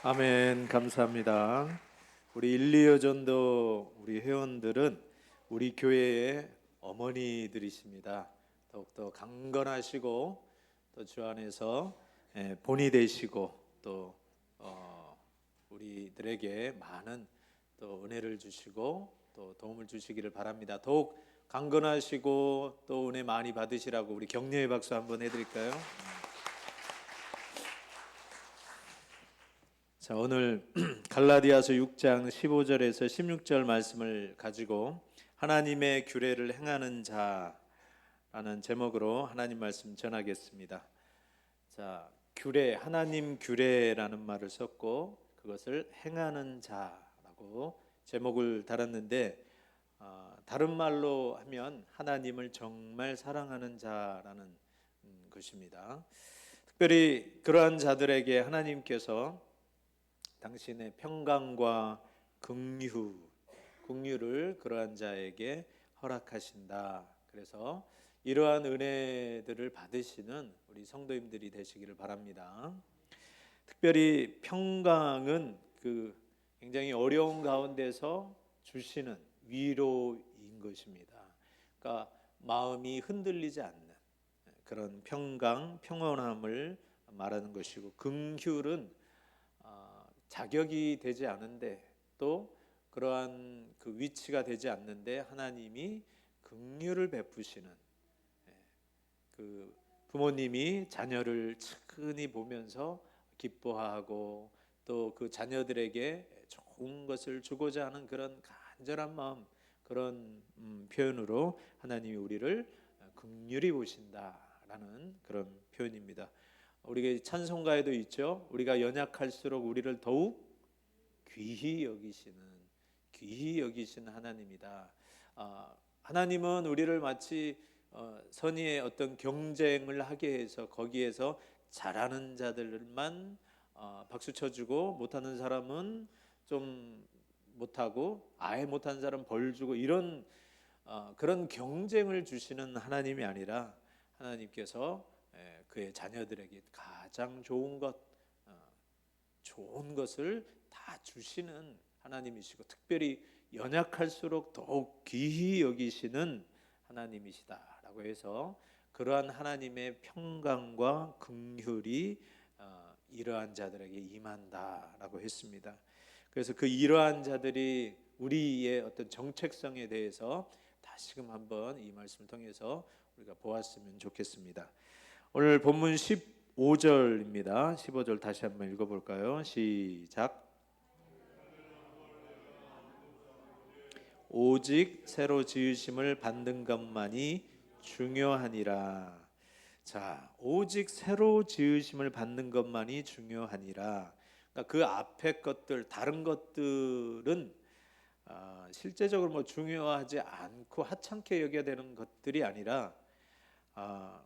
아멘. 감사합니다. 우리 1, 2여 전도 우리 회원들은 우리 교회의 어머니들이십니다. 더욱더 강건하시고 또 주 안에서 본이 되시고 또 우리들에게 많은 또 은혜를 주시고 또 도움을 주시기를 바랍니다. 더욱 강건하시고 또 은혜 많이 받으시라고 우리 격려의 박수 한번 해드릴까요? 자, 오늘 갈라디아서 6장 15절에서 16절 말씀을 가지고 하나님의 규례를 행하는 자라는 제목으로 하나님 말씀 전하겠습니다. 자, 규례, 하나님 규례라는 말을 썼고 그것을 행하는 자라고 제목을 달았는데 다른 말로 하면 하나님을 정말 사랑하는 자라는 것입니다. 특별히 그러한 자들에게 하나님께서 당신의 평강과 긍휼을 그러한 자에게 허락하신다. 그래서 이러한 은혜들을 받으시는 우리 성도님들이 되시기를 바랍니다. 특별히 평강은 굉장히 어려운 가운데서 주시는 위로인 것입니다. 그러니까 마음이 흔들리지 않는 그런 평강, 평온함을 말하는 것이고, 긍휼은 자격이 되지 않은데 또 그러한 그 위치가 되지 않는데 하나님이 긍휼을 베푸시는, 그 부모님이 자녀를 측은히 보면서 기뻐하고 또 그 자녀들에게 좋은 것을 주고자 하는 그런 간절한 마음, 그런 표현으로 하나님이 우리를 긍휼히 보신다라는 그런 표현입니다. 우리가 찬송가에도 있죠. 우리가 연약할수록 우리를 더욱 귀히 여기시는 하나님이다. 하나님은 우리를 마치 선의의 어떤 경쟁을 하게 해서 거기에서 잘하는 자들만 박수 쳐주고 못하는 사람은 좀 못하고 아예 못하는 사람 벌 주고 이런 그런 경쟁을 주시는 하나님이 아니라 하나님께서 그의 자녀들에게 가장 좋은 것을 다 주시는 하나님이시고, 특별히 연약할수록 더욱 귀히 여기시는 하나님이시다라고 해서 그러한 하나님의 평강과 긍휼이 이러한 자들에게 임한다라고 했습니다. 그래서 그 이러한 자들이 우리의 어떤 정체성에 대해서 다시금 한번 이 말씀을 통해서 우리가 보았으면 좋겠습니다. 오늘 본문 15절입니다. 15절 다시 한번 읽어볼까요? 시작. 오직 새로 지으심을 받는 것만이 중요하니라. 자, 오직 새로 지으심을 받는 것만이 중요하니라. 그러니까 그 앞에 것들, 다른 것들은 실제적으로 중요하지 않고 하찮게 여겨야 되는 것들이 아니라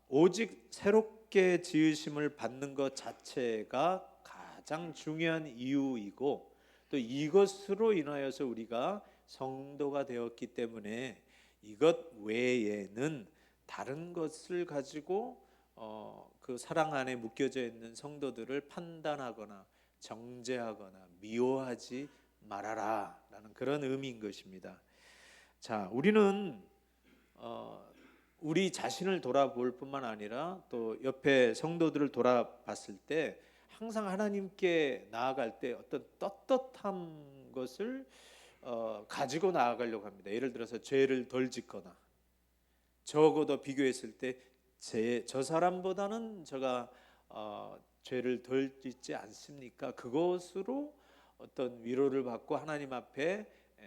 오직 새롭게 지으심을 받는 것 자체가 가장 중요한 이유이고, 또 이것으로 인하여서 우리가 성도가 되었기 때문에 이것 외에는 다른 것을 가지고 그 사랑 안에 묶여져 있는 성도들을 판단하거나 정죄하거나 미워하지 말아라 라는 그런 의미인 것입니다. 자, 우리는 우리 자신을 돌아볼 뿐만 아니라 또 옆에 성도들을 돌아봤을 때 항상 하나님께 나아갈 때 어떤 떳떳한 것을 가지고 나아가려고 합니다. 예를 들어서 죄를 덜 짓거나, 적어도 비교했을 때 저 사람보다는 제가 죄를 덜 짓지 않습니까? 그것으로 어떤 위로를 받고 하나님 앞에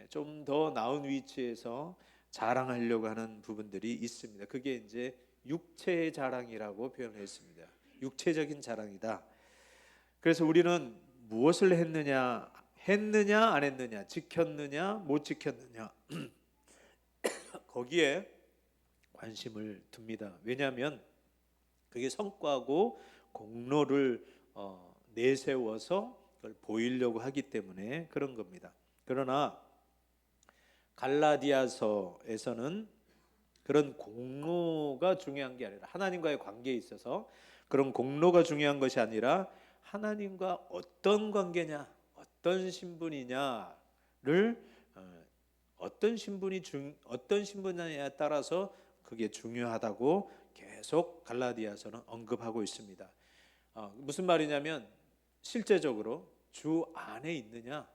좀 더 나은 위치에서 자랑하려고 하는 부분들이 있습니다. 그게 이제 육체의 자랑이라고 표현했습니다. 육체적인 자랑이다. 그래서 우리는 무엇을 했느냐 안 했느냐, 지켰느냐 못 지켰느냐 거기에 관심을 둡니다. 왜냐하면 그게 성과고 공로를 내세워서 그걸 보이려고 하기 때문에 그런 겁니다. 그러나 갈라디아서에서는 그런 공로가 중요한 게 아니라, 하나님과의 관계에 있어서 그런 공로가 중요한 것이 아니라 하나님과 어떤 관계냐, 어떤 신분이냐를 어떤 신분이냐에 따라서 그게 중요하다고 계속 갈라디아서는 언급하고 있습니다. 무슨 말이냐면 실제적으로 주 안에 있느냐,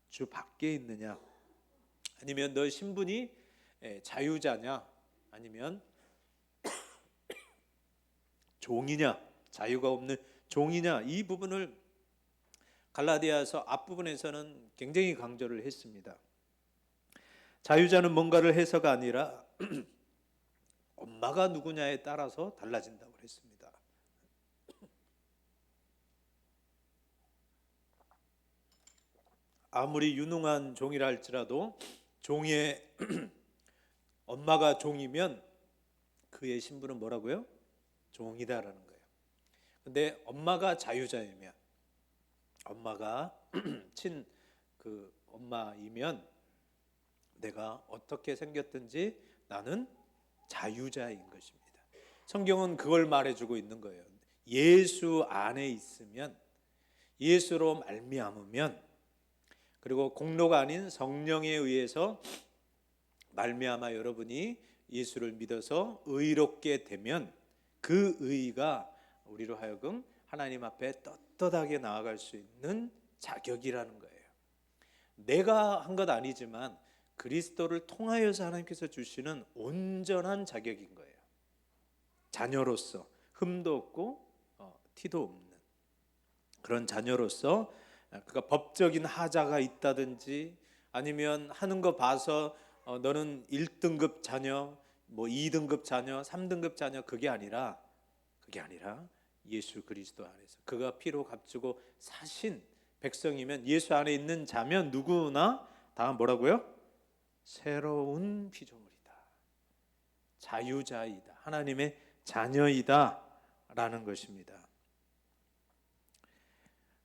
주 밖에 있느냐, 아니면 너 신분이 자유자냐, 아니면 종이냐, 자유가 없는 종이냐, 이 부분을 갈라디아서 앞부분에서는 굉장히 강조를 했습니다. 자유자는 뭔가를 해서가 아니라 엄마가 누구냐에 따라서 달라진다고 했습니다. 아무리 유능한 종이라 할지라도 종의 엄마가 종이면 그의 신분은 뭐라고요? 종이다라는 거예요. 근데 엄마가 자유자이면, 엄마가 그 엄마이면 내가 어떻게 생겼든지 나는 자유자인 것입니다. 성경은 그걸 말해주고 있는 거예요. 예수 안에 있으면, 예수로 말미암으면, 그리고 공로가 아닌 성령에 의해서 말미암아 여러분이 예수를 믿어서 의롭게 되면 그 의가 우리로 하여금 하나님 앞에 떳떳하게 나아갈 수 있는 자격이라는 거예요. 내가 한 것 아니지만 그리스도를 통하여서 하나님께서 주시는 온전한 자격인 거예요. 자녀로서 흠도 없고 티도 없는 그런 자녀로서, 그가 법적인 하자가 있다든지 아니면 하는 거 봐서 너는 1등급 자녀, 뭐 2등급 자녀, 3등급 자녀, 그게 아니라 예수 그리스도 안에서 그가 피로 값주고 사신 백성이면, 예수 안에 있는 자면 누구나 다 뭐라고요? 새로운 피조물이다, 자유자이다, 하나님의 자녀이다 라는 것입니다.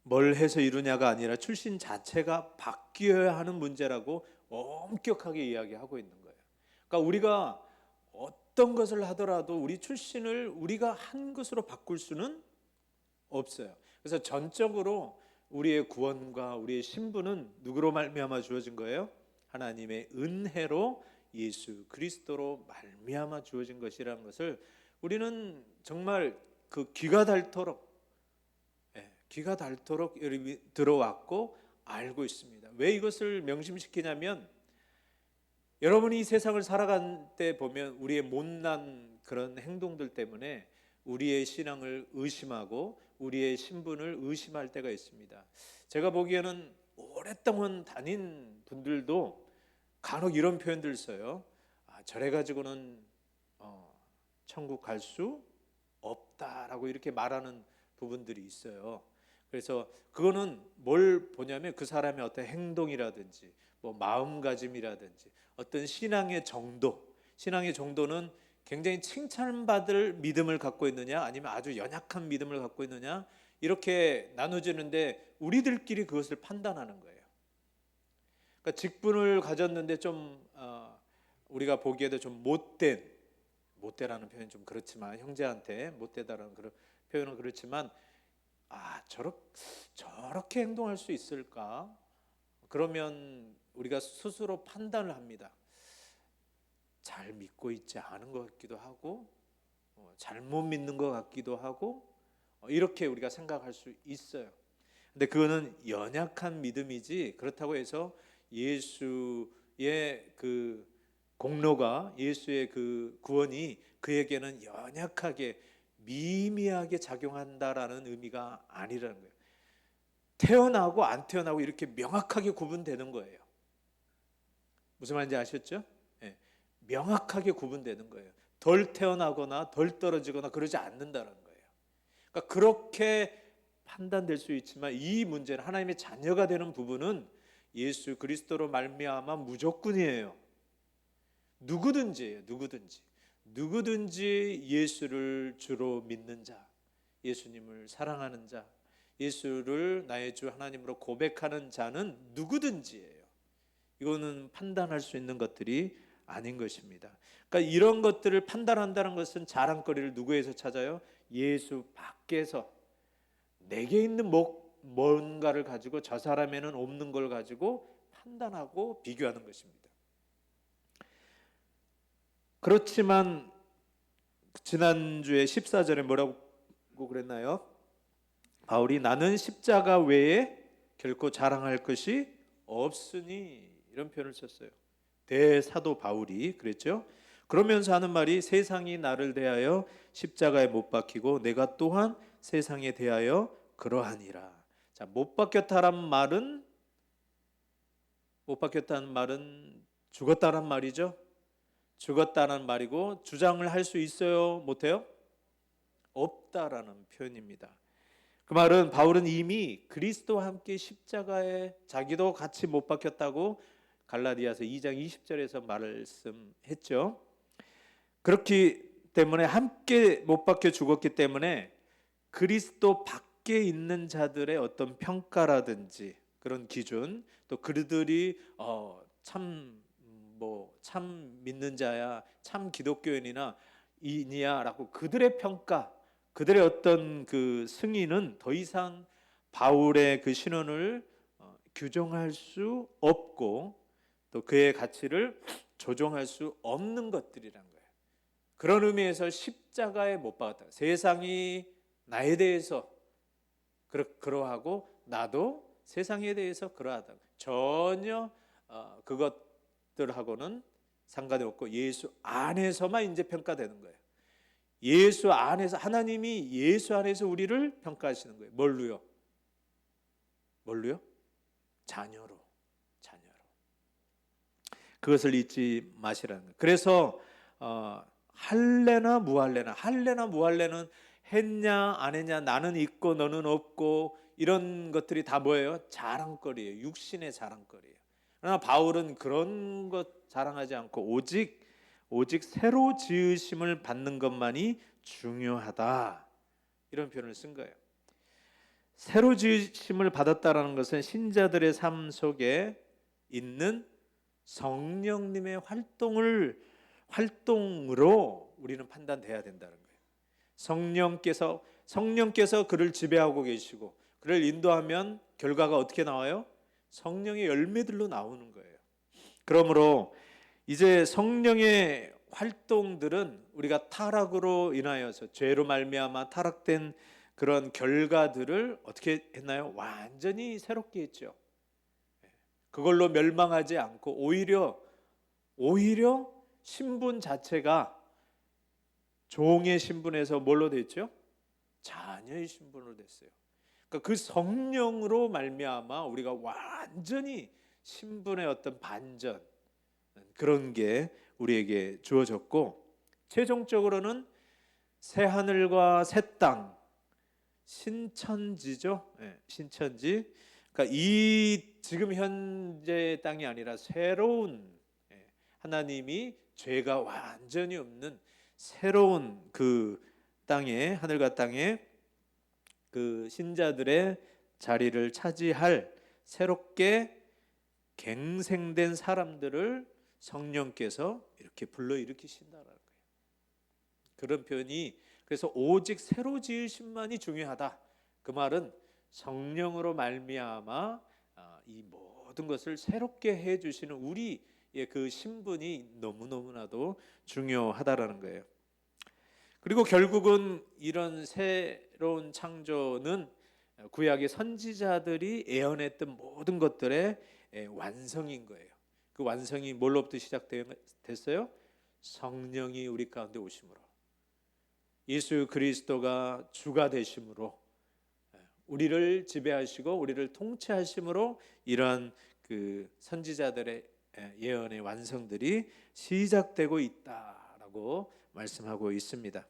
뭘 해서 이루냐가 아니라 출신 자체가 바뀌어야 하는 문제라고 엄격하게 이야기하고 있는 거예요. 그러니까 우리가 어떤 것을 하더라도 우리 출신을 우리가 한 것으로 바꿀 수는 없어요. 그래서 전적으로 우리의 구원과 우리의 신분은 누구로 말미암아 주어진 거예요? 하나님의 은혜로 예수 그리스도로 말미암아 주어진 것이라는 것을 우리는 정말 그 귀가 닳도록 들어왔고 알고 있습니다. 왜 이것을 명심시키냐면, 여러분이 이 세상을 살아갈 때 보면 우리의 못난 그런 행동들 때문에 우리의 신앙을 의심하고 우리의 신분을 의심할 때가 있습니다. 제가 보기에는 오랫동안 다닌 분들도 간혹 이런 표현들 써요. 저래 가지고는 천국 갈 수 없다라고 이렇게 말하는 부분들이 있어요. 그래서 그거는 뭘 보냐면 그 사람의 어떤 행동이라든지 뭐 마음가짐이라든지 어떤 신앙의 정도는 굉장히 칭찬받을 믿음을 갖고 있느냐, 아니면 아주 연약한 믿음을 갖고 있느냐, 이렇게 나눠지는데 우리들끼리 그것을 판단하는 거예요. 그러니까 직분을 가졌는데 좀 우리가 보기에도 좀 못되라는 표현이 좀 그렇지만, 형제한테 못되다라는 그런 표현은 그렇지만, 저렇게 행동할 수 있을까? 그러면 우리가 스스로 판단을 합니다. 잘 믿고 있지 않은 것 같기도 하고, 잘못 믿는 것 같기도 하고, 이렇게 우리가 생각할 수 있어요. 근데 그거는 연약한 믿음이지, 그렇다고 해서 예수의 그 공로가, 예수의 그 구원이 그에게는 연약하게 미미하게 작용한다라는 의미가 아니라는 거예요. 태어나고 안 태어나고 이렇게 명확하게 구분되는 거예요. 무슨 말인지 아셨죠? 네. 명확하게 구분되는 거예요. 덜 태어나거나 덜 떨어지거나 그러지 않는다는 거예요. 그러니까 그렇게 판단될 수 있지만, 이 문제는 하나님의 자녀가 되는 부분은 예수 그리스도로 말미암아 무조건이에요. 누구든지예요. 누구든지 예수를 주로 믿는 자, 예수님을 사랑하는 자, 예수를 나의 주 하나님으로 고백하는 자는 누구든지예요. 이거는 판단할 수 있는 것들이 아닌 것입니다. 그러니까 이런 것들을 판단한다는 것은 자랑거리를 누구에서 찾아요? 예수 밖에서. 내게 있는 뭔가를 가지고 저 사람에는 없는 걸 가지고 판단하고 비교하는 것입니다. 그렇지만 지난주에 14절에 뭐라고 그랬나요? 바울이 나는 십자가 외에 결코 자랑할 것이 없으니, 이런 표현을 썼어요. 대사도 바울이 그랬죠. 그러면서 하는 말이 세상이 나를 대하여 십자가에 못 박히고 내가 또한 세상에 대하여 그러하니라. 자, 못 박혔다는 말은 죽었다는 말이죠. 죽었다는 말이고, 주장을 할 수 있어요? 못해요? 없다라는 표현입니다. 그 말은 바울은 이미 그리스도와 함께 십자가에 자기도 같이 못 박혔다고 갈라디아서 2장 20절에서 말씀했죠. 그렇기 때문에 함께 못 박혀 죽었기 때문에 그리스도 밖에 있는 자들의 어떤 평가라든지 그런 기준, 또 그들이 참 믿는 자야, 참 기독교인이나 이니야라고 그들의 평가, 그들의 어떤 그 승인은 더 이상 바울의 그 신원을 규정할 수 없고 또 그의 가치를 조종할 수 없는 것들이란 거예요. 그런 의미에서 십자가에 못 박았다. 세상이 나에 대해서 그러하고 나도 세상에 대해서 그러하다. 전혀 그것들하고는 상관이 없고 예수 안에서만 이제 평가되는 거예요. 예수 안에서, 하나님이 예수 안에서 우리를 평가하시는 거예요. 뭘로요? 자녀로. 그것을 잊지 마시라는 거예요. 그래서 할래나 무할래는 했냐 안 했냐, 나는 있고 너는 없고, 이런 것들이 다 뭐예요? 자랑거리예요. 육신의 자랑거리예요. 그러나 바울은 그런 것 자랑하지 않고 오직 새로 지으심을 받는 것만이 중요하다, 이런 표현을 쓴 거예요. 새로 지으심을 받았다라는 것은 신자들의 삶 속에 있는 성령님의 활동으로 우리는 판단돼야 된다는 거예요. 성령께서 그를 지배하고 계시고 그를 인도하면 결과가 어떻게 나와요? 성령의 열매들로 나오는 거예요. 그러므로 이제 성령의 활동들은 우리가 타락으로 인하여서 죄로 말미암아 타락된 그런 결과들을 어떻게 했나요? 완전히 새롭게 했죠. 그걸로 멸망하지 않고 오히려 신분 자체가 종의 신분에서 뭘로 됐죠? 자녀의 신분으로 됐어요. 그러니까 그 성령으로 말미암아 우리가 완전히 신분의 어떤 반전, 그런 게 우리에게 주어졌고, 최종적으로는 새 하늘과 새 땅, 신천지죠. 신천지. 그러니까 이 지금 현재 땅이 아니라 새로운, 하나님이 죄가 완전히 없는 새로운 그 땅에, 하늘과 땅에 그 신자들의 자리를 차지할 새롭게 갱생된 사람들을 성령께서 이렇게 불러일으키신다라는 거예요. 그런 표현이, 그래서 오직 새로 지으심만이 중요하다. 그 말은 성령으로 말미암아 이 모든 것을 새롭게 해주시는 우리의 그 신분이 너무너무나도 중요하다라는 거예요. 그리고 결국은 이런 새로운 창조는 구약의 선지자들이 예언했던 모든 것들의 완성인 거예요. 그 완성이 뭘로부터 시작됐어요? 성령이 우리 가운데 오심으로, 예수 그리스도가 주가 되심으로, 우리를 지배하시고 우리를 통치하심으로 이러한 그 선지자들의 예언의 완성들이 시작되고 있다라고 말씀하고 있습니다.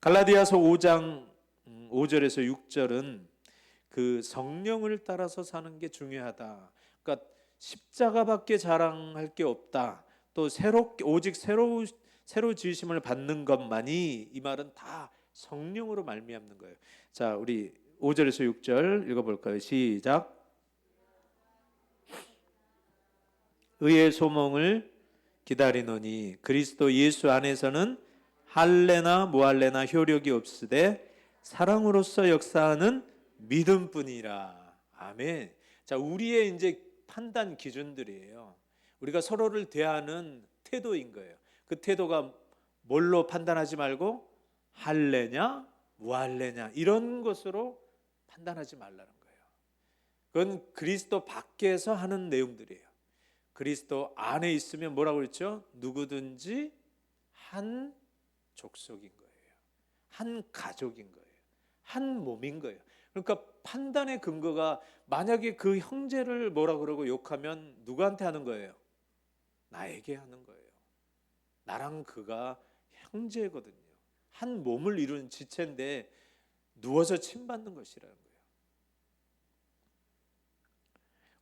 갈라디아서 5장 5절에서 6절은 그 성령을 따라서 사는 게 중요하다. 그러니까 십자가밖에 자랑할 게 없다. 또 오직 새로 지으심을 받는 것만이, 이 말은 다 성령으로 말미암는 거예요. 자, 우리 5절에서 6절 읽어볼까요? 시작. 의의 소몽을 기다리노니 그리스도 예수 안에서는 할례나 무할례나 효력이 없으되 사랑으로서 역사하는 믿음뿐이라. 아멘. 자, 우리의 이제 판단 기준들이에요. 우리가 서로를 대하는 태도인 거예요. 그 태도가 뭘로 판단하지 말고 할래냐 무할래냐 이런 것으로 판단하지 말라는 거예요. 그건 그리스도 밖에서 하는 내용들이에요. 그리스도 안에 있으면 뭐라고 그랬죠? 누구든지 한 족속인 거예요. 한 가족인 거예요. 한 몸인 거예요. 그러니까 판단의 근거가 만약에 그 형제를 뭐라 그러고 욕하면 누구한테 하는 거예요? 나에게 하는 거예요. 나랑 그가 형제거든요. 한 몸을 이루는 지체인데 누워서 침받는 것이라는 거예요.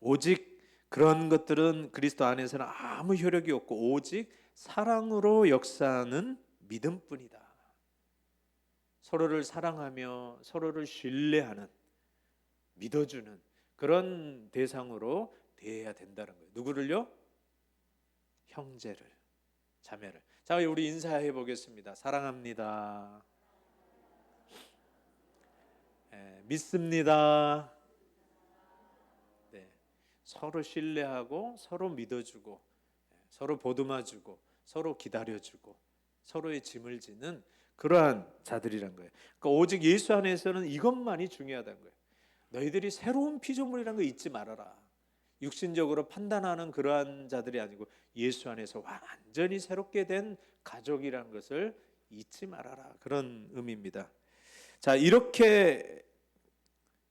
오직 그런 것들은 그리스도 안에서는 아무 효력이 없고 오직 사랑으로 역사하는 믿음뿐이다. 서로를 사랑하며 서로를 신뢰하는, 믿어주는 그런 대상으로 대해야 된다는 거예요. 누구를요? 형제를, 자매를. 자, 우리 인사해 보겠습니다. 사랑합니다. 믿습니다. 네. 서로 신뢰하고 서로 믿어주고 서로 보듬어주고 서로 기다려주고 서로의 짐을 지는 그러한 자들이란 거예요. 그러니까 오직 예수 안에서는 이것만이 중요하다는 거예요. 너희들이 새로운 피조물이라는 거 잊지 말아라. 육신적으로 판단하는 그러한 자들이 아니고 예수 안에서 완전히 새롭게 된 가족이라는 것을 잊지 말아라. 그런 의미입니다. 자,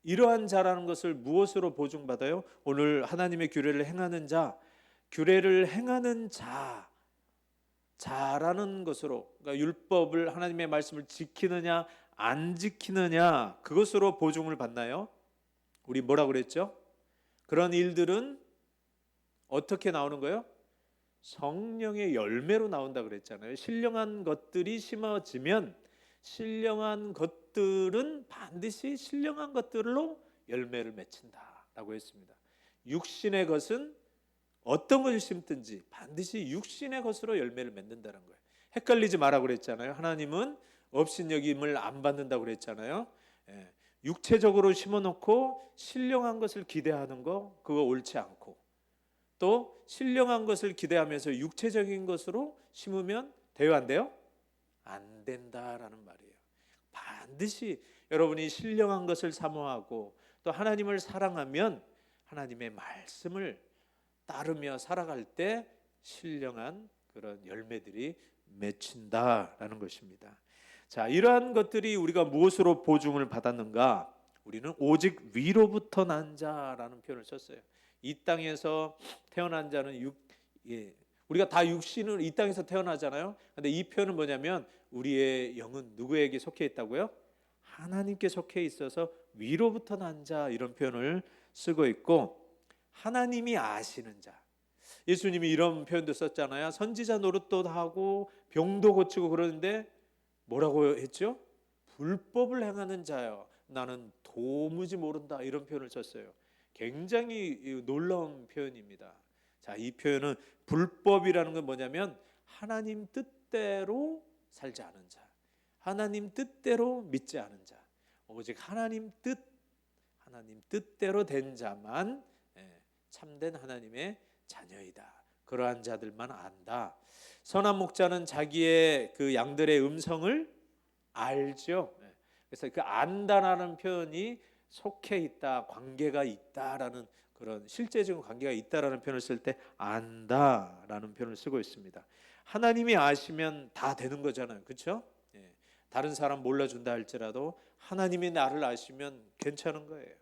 이러한 자라는 것을 무엇으로 보증받아요? 오늘 하나님의 규례를 행하는 자, 규례를 행하는 자라는 것으로, 그러니까 율법을, 하나님의 말씀을 지키느냐 안 지키느냐 그것으로 보증을 받나요? 우리 뭐라 그랬죠? 그런 일들은 어떻게 나오는 거예요? 성령의 열매로 나온다 그랬잖아요. 신령한 것들이 심어지면 신령한 것들은 반드시 신령한 것들로 열매를 맺힌다라고 했습니다. 육신의 것은 어떤 것을 심든지 반드시 육신의 것으로 열매를 맺는다는 거예요. 헷갈리지 마라 그랬잖아요. 하나님은 업신여김을 안 받는다고 그랬잖아요. 육체적으로 심어놓고 신령한 것을 기대하는 거 그거 옳지 않고, 또 신령한 것을 기대하면서 육체적인 것으로 심으면 돼요 안 돼요? 안 된다라는 말이에요. 반드시 여러분이 신령한 것을 사모하고 또 하나님을 사랑하면 하나님의 말씀을 따르며 살아갈 때 신령한 그런 열매들이 맺힌다라는 것입니다. 자, 이러한 것들이 우리가 무엇으로 보증을 받았는가? 우리는 오직 위로부터 난 자라는 표현을 썼어요. 이 땅에서 태어난 자는 우리가 다 육신을 이 땅에서 태어나잖아요. 근데 이 표현은 뭐냐면 우리의 영은 누구에게 속해 있다고요? 하나님께 속해 있어서 위로부터 난 자 이런 표현을 쓰고 있고, 하나님이 아시는 자. 예수님이 이런 표현도 썼잖아요. 선지자 노릇도 하고 병도 고치고 그러는데 뭐라고 했죠? 불법을 행하는 자요, 나는 도무지 모른다 이런 표현을 썼어요. 굉장히 놀라운 표현입니다. 자, 이 표현은 불법이라는 건 뭐냐면 하나님 뜻대로 살지 않은 자, 하나님 뜻대로 믿지 않은 자, 오직 하나님 뜻대로 된 자만 참된 하나님의 자녀이다. 그러한 자들만 안다. 선한 목자는 자기의 그 양들의 음성을 알죠. 그래서 그 안다라는 표현이 속해 있다, 관계가 있다라는 그런 실제적인 관계가 있다라는 표현을 쓸 때 안다라는 표현을 쓰고 있습니다. 하나님이 아시면 다 되는 거잖아요, 그렇죠? 다른 사람 몰라준다 할지라도 하나님이 나를 아시면 괜찮은 거예요.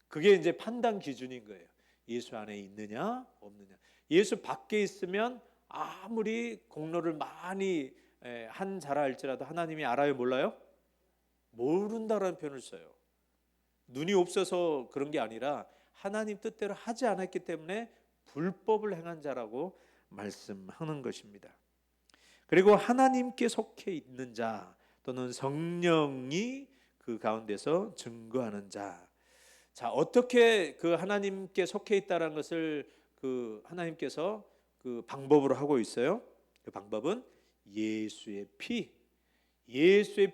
그게 이제 판단 기준인 거예요. 예수 안에 있느냐 없느냐. 예수 밖에 있으면 아무리 공로를 많이 한 자라 할지라도 하나님이 알아요 몰라요? 모른다라는 표현을 써요. 눈이 없어서 그런 게 아니라 하나님 뜻대로 하지 않았기 때문에 불법을 행한 자라고 말씀하는 것입니다. 그리고 하나님께 속해 있는 자 또는 성령이 그 가운데서 증거하는 자. 자, 어떻게 그 하나님께 속해 있다라는 것을 그 하나님께서 그 방법으로 하고 있어요. 그 방법은 예수의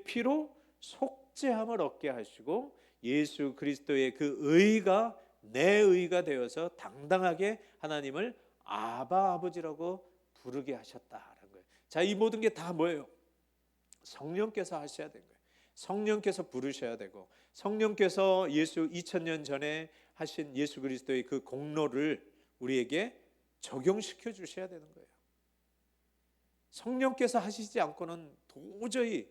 피로 속죄함을 얻게 하시고 예수 그리스도의 그 의가 내 의가 되어서 당당하게 하나님을 아바 아버지라고 부르게 하셨다라는 거예요. 자, 이 모든 게 다 뭐예요? 성령께서 하셔야 되는 거예요. 성령께서 부르셔야 되고, 성령께서 예수 2000년 전에 하신 예수 그리스도의 그 공로를 우리에게 적용시켜 주셔야 되는 거예요. 성령께서 하시지 않고는 도저히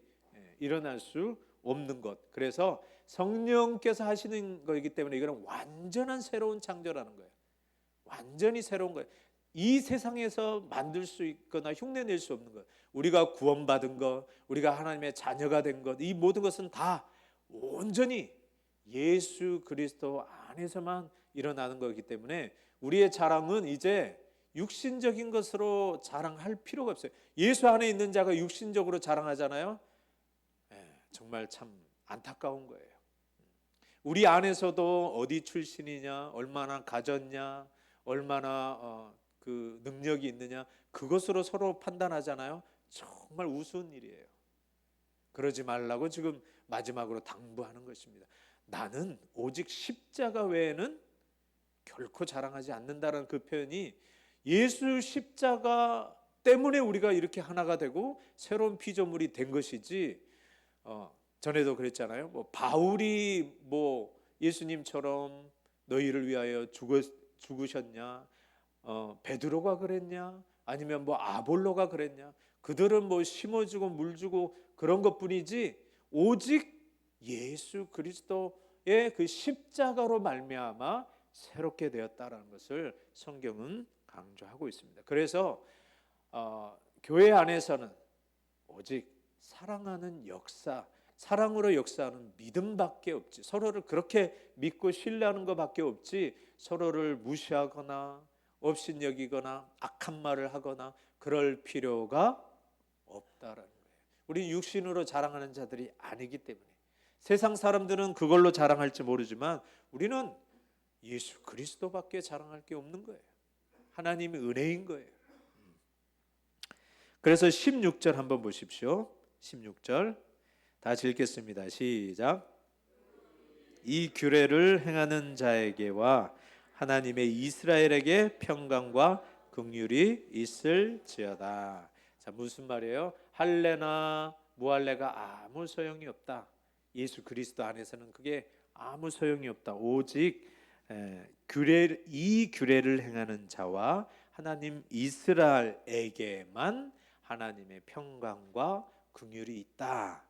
일어날 수 없는 것. 그래서 성령께서 하시는 거이기 때문에 이거는 완전한 새로운 창조라는 거예요. 완전히 새로운 거예요. 이 세상에서 만들 수 있거나 흉내낼 수 없는 것, 우리가 구원받은 것, 우리가 하나님의 자녀가 된 것, 이 모든 것은 다 온전히 예수 그리스도 안에서만 일어나는 거기 때문에 우리의 자랑은 이제 육신적인 것으로 자랑할 필요가 없어요. 예수 안에 있는 자가 육신적으로 자랑하잖아요. 정말 참 안타까운 거예요. 우리 안에서도 어디 출신이냐, 얼마나 가졌냐, 얼마나 그 능력이 있느냐, 그것으로 서로 판단하잖아요. 정말 우스운 일이에요. 그러지 말라고 지금 마지막으로 당부하는 것입니다. 나는 오직 십자가 외에는 결코 자랑하지 않는다는 그 표현이 예수 십자가 때문에 우리가 이렇게 하나가 되고 새로운 피조물이 된 것이지, 전에도 그랬잖아요. 뭐 바울이 뭐 예수님처럼 너희를 위하여 죽으셨냐, 베드로가 그랬냐, 아니면 뭐 아볼로가 그랬냐, 그들은 뭐 심어주고 물주고 그런 것뿐이지 오직 예수 그리스도의 그 십자가로 말미암아 새롭게 되었다라는 것을 성경은 강조하고 있습니다. 그래서 교회 안에서는 오직 사랑하는 역사, 사랑으로 역사하는 믿음밖에 없지, 서로를 그렇게 믿고 신뢰하는 것밖에 없지, 서로를 무시하거나 업신여기거나 악한 말을 하거나 그럴 필요가 없다라는 거예요. 우리 육신으로 자랑하는 자들이 아니기 때문에. 세상 사람들은 그걸로 자랑할지 모르지만 우리는 예수 그리스도밖에 자랑할 게 없는 거예요. 하나님의 은혜인 거예요. 그래서 16절 한번 보십시오. 16절 다 읽겠습니다. 시작. 이 규례를 행하는 자에게와 하나님의 이스라엘에게 평강과 긍휼이 있을지어다. 자, 무슨 말이에요? 할례나 무할례가 아무 소용이 없다. 예수 그리스도 안에서는 그게 아무 소용이 없다. 오직 이 규례를 행하는 자와 하나님 이스라엘에게만 하나님의 평강과 긍휼이 있다.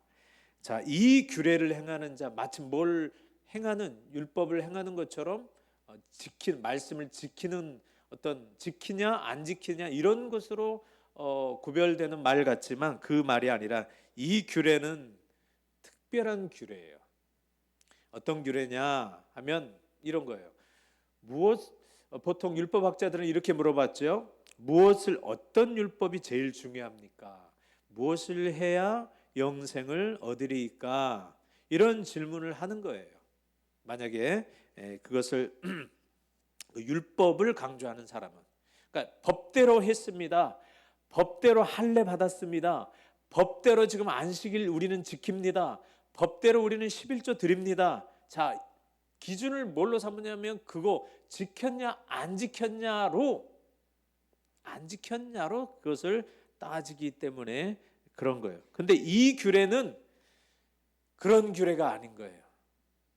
자, 이 규례를 행하는 자, 마치 뭘 행하는, 율법을 행하는 것처럼 지키는, 말씀을 지키는, 어떤 지키냐 안 지키냐 이런 것으로 구별되는 말 같지만 그 말이 아니라 이 규례는 특별한 규례예요. 어떤 규례냐 하면 이런 거예요. 보통 율법학자들은 이렇게 물어봤죠. 어떤 율법이 제일 중요합니까? 무엇을 해야 영생을 얻으리까? 이런 질문을 하는 거예요. 만약에 그것을 율법을 강조하는 사람은, 그러니까 법대로 했습니다. 법대로 할례 받았습니다. 법대로 지금 안식일 우리는 지킵니다. 법대로 우리는 11조 드립니다. 자, 기준을 뭘로 삼느냐면 그거 지켰냐 안 지켰냐로 그것을 따지기 때문에 그런 거예요. 근데 이 규례는 그런 규례가 아닌 거예요.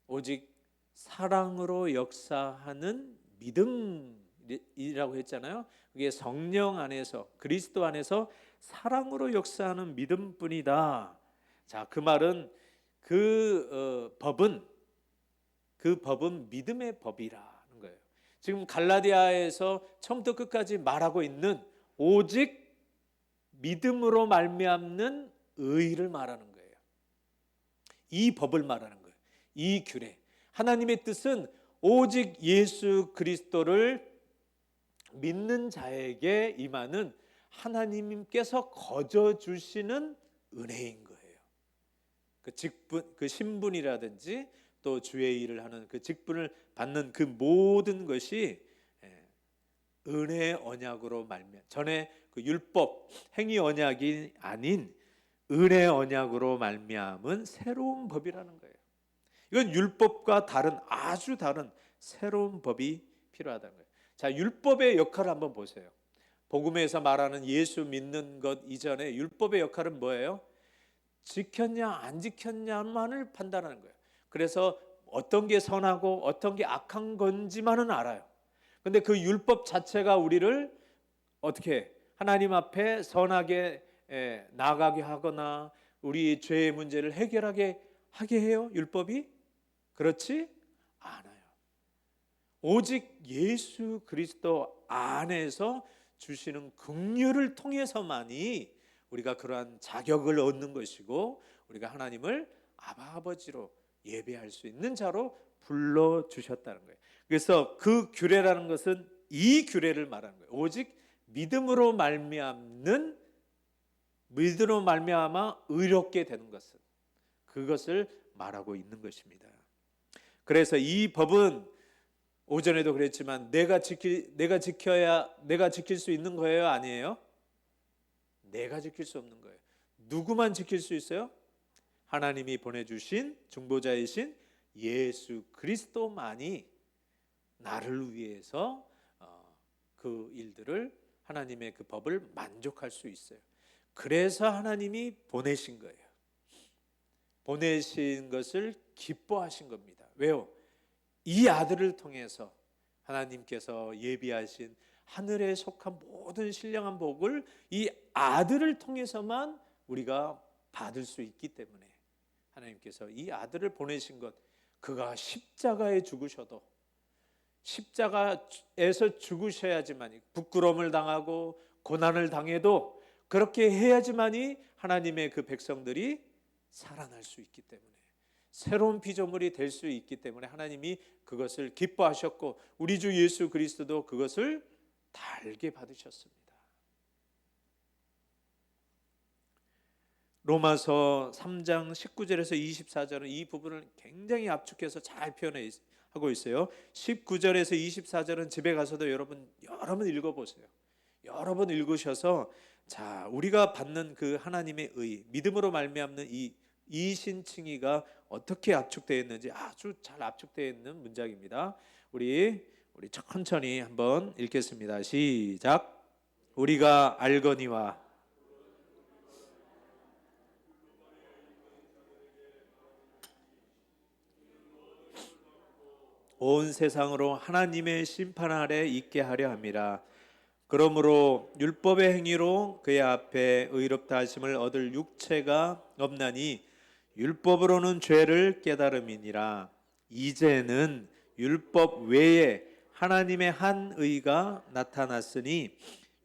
오직 사랑으로 역사하는 믿음이라고 했잖아요. 그게 성령 안에서, 그리스도 안에서 사랑으로 역사하는 믿음뿐이다. 자, 그 말은 그 법은 믿음의 법이라는 거예요. 지금 갈라디아에서 처음부터 끝까지 말하고 있는 오직 믿음으로 말미암는 의를 말하는 거예요. 이 법을 말하는 거예요. 이 규례. 하나님의 뜻은 오직 예수 그리스도를 믿는 자에게 임하는 하나님께서 거저 주시는 은혜인 거예요. 그 직분, 그 신분이라든지 또 주의 일을 하는 그 직분을 받는 그 모든 것이 은혜의 언약으로 말미암아, 전에 그 율법 행위 언약이 아닌 은혜의 언약으로 말미암은 새로운 법이라는 거예요. 이건 율법과 다른 아주 다른 새로운 법이 필요하다는 거예요. 자, 율법의 역할을 한번 보세요. 복음에서 말하는 예수 믿는 것 이전에 율법의 역할은 뭐예요? 지켰냐 안 지켰냐만을 판단하는 거예요. 그래서 어떤 게 선하고 어떤 게 악한 건지만은 알아요. 근데 그 율법 자체가 우리를 어떻게 하나님 앞에 선하게 나아가게 하거나 우리 죄의 문제를 해결하게 하게 해요? 율법이? 그렇지 않아요. 오직 예수 그리스도 안에서 주시는 긍휼을 통해서만이 우리가 그러한 자격을 얻는 것이고 우리가 하나님을 아버지로 예배할 수 있는 자로 불러주셨다는 거예요. 그래서 그 규례라는 것은 이 규례를 말하는 거예요. 오직 믿음으로 말미암는, 믿음으로 말미암아 의롭게 되는 것은, 그것을 말하고 있는 것입니다. 그래서 이 법은 오전에도 그랬지만 내가 지킬 수 있는 거예요, 아니에요? 내가 지킬 수 없는 거예요. 누구만 지킬 수 있어요? 하나님이 보내주신 중보자이신 예수 그리스도만이 나를 위해서 그 일들을, 하나님의 그 법을 만족할 수 있어요. 그래서 하나님이 보내신 거예요. 보내신 것을 기뻐하신 겁니다. 왜요? 이 아들을 통해서 하나님께서 예비하신 하늘에 속한 모든 신령한 복을 이 아들을 통해서만 우리가 받을 수 있기 때문에 하나님께서 이 아들을 보내신 것, 그가 십자가에 죽으셔도, 십자가에서 죽으셔야지만이, 부끄러움을 당하고 고난을 당해도 그렇게 해야지만이 하나님의 그 백성들이 살아날 수 있기 때문에, 새로운 피조물이 될 수 있기 때문에 하나님이 그것을 기뻐하셨고 우리 주 예수 그리스도도 그것을 달게 받으셨습니다. 로마서 3장 19절에서 24절은 이 부분을 굉장히 압축해서 잘 표현하고 있어요. 19절에서 24절은 집에 가서도 여러분 읽어보세요. 여러 번 읽으셔서 자, 우리가 받는 그 하나님의 의, 믿음으로 말미암는 이 이신칭의가 어떻게 압축되어 있는지 아주 잘 압축되어 있는 문장입니다. 우리 천천히 한번 읽겠습니다. 시작. 우리가 알거니와 온 세상으로 하나님의 심판 아래 있게 하려 함이라. 그러므로 율법의 행위로 그의 앞에 의롭다 하심을 얻을 육체가 없나니 율법으로는 죄를 깨달음이니라. 이제는 율법 외에 하나님의 한 의가 나타났으니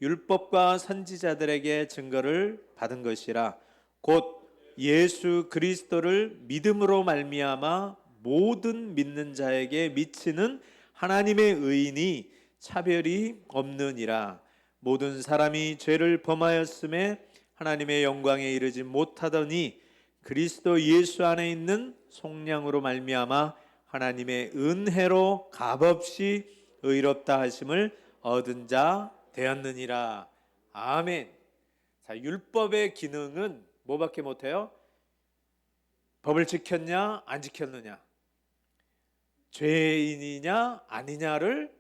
율법과 선지자들에게 증거를 받은 것이라. 곧 예수 그리스도를 믿음으로 말미암아 모든 믿는 자에게 미치는 하나님의 의인이 차별이 없느니라. 모든 사람이 죄를 범하였음에 하나님의 영광에 이르지 못하더니 그리스도 예수 안에 있는 속량으로 말미암아 하나님의 은혜로 값없이 의롭다 하심을 얻은 자 되었느니라. 아멘. 자, 율법의 기능은 뭐밖에 못해요? 법을 지켰냐 안 지켰느냐, 죄인이냐 아니냐를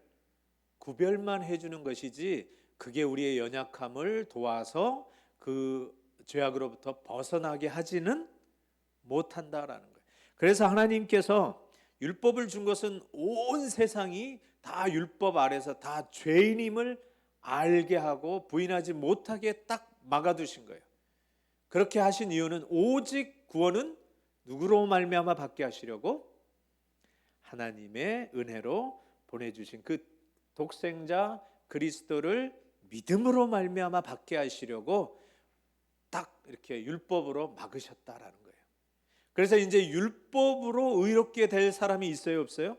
구별만 해주는 것이지, 그게 우리의 연약함을 도와서 그 죄악으로부터 벗어나게 하지는 못한다라는 거예요. 그래서 하나님께서 율법을 준 것은 온 세상이 다 율법 아래서 다 죄인임을 알게 하고 부인하지 못하게 딱 막아두신 거예요. 그렇게 하신 이유는 오직 구원은 누구로 말미암아 받게 하시려고? 하나님의 은혜로 보내주신 그 독생자 그리스도를 믿음으로 말미암아 받게 하시려고 딱 이렇게 율법으로 막으셨다라는 거예요. 그래서 이제 율법으로 의롭게 될 사람이 있어요, 없어요?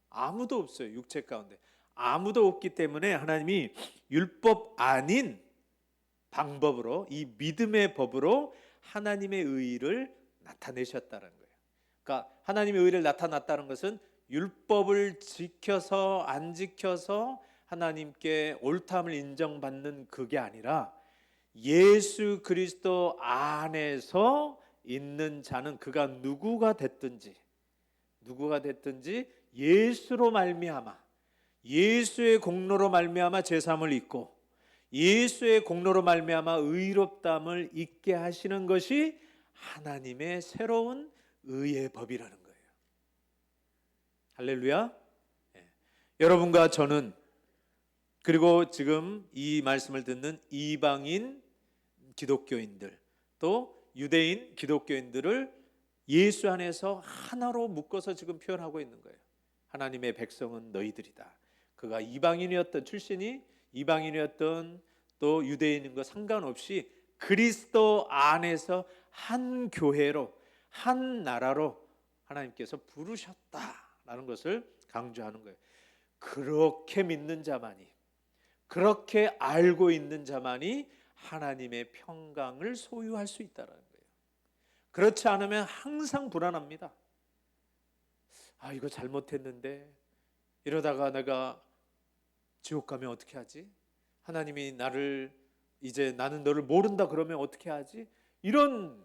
아무도 없어요. 육체 가운데 아무도 없기 때문에 하나님이 율법 아닌 방법으로, 이 믿음의 법으로 하나님의 의를 나타내셨다는 거예요. 그러니까 하나님의 의를 나타났다는 것은 율법을 지켜서 안 지켜서 하나님께 옳다함을 인정받는 그게 아니라 예수 그리스도 안에서 있는 자는 그가 누구가 됐든지 누구가 됐든지 예수로 말미암아, 예수의 공로로 말미암아 제사함을 입고 예수의 공로로 말미암아 의롭다함을 입게 하시는 것이 하나님의 새로운 의의 법이라는 거예요. 할렐루야. 여러분과 저는, 그리고 지금 이 말씀을 듣는 이방인 기독교인들, 또 유대인 기독교인들을 예수 안에서 하나로 묶어서 지금 표현하고 있는 거예요. 하나님의 백성은 너희들이다. 그가 이방인이었던, 출신이 이방인이었던 또 유대인인 것 상관없이 그리스도 안에서 한 교회로, 한 나라로 하나님께서 부르셨다라는 것을 강조하는 거예요. 그렇게 믿는 자만이, 그렇게 알고 있는 자만이 하나님의 평강을 소유할 수 있다는 거예요. 그렇지 않으면 항상 불안합니다. 아, 이거 잘못했는데 이러다가 내가 지옥 가면 어떻게 하지? 하나님이 나를, 이제 나는 너를 모른다 그러면 어떻게 하지? 이런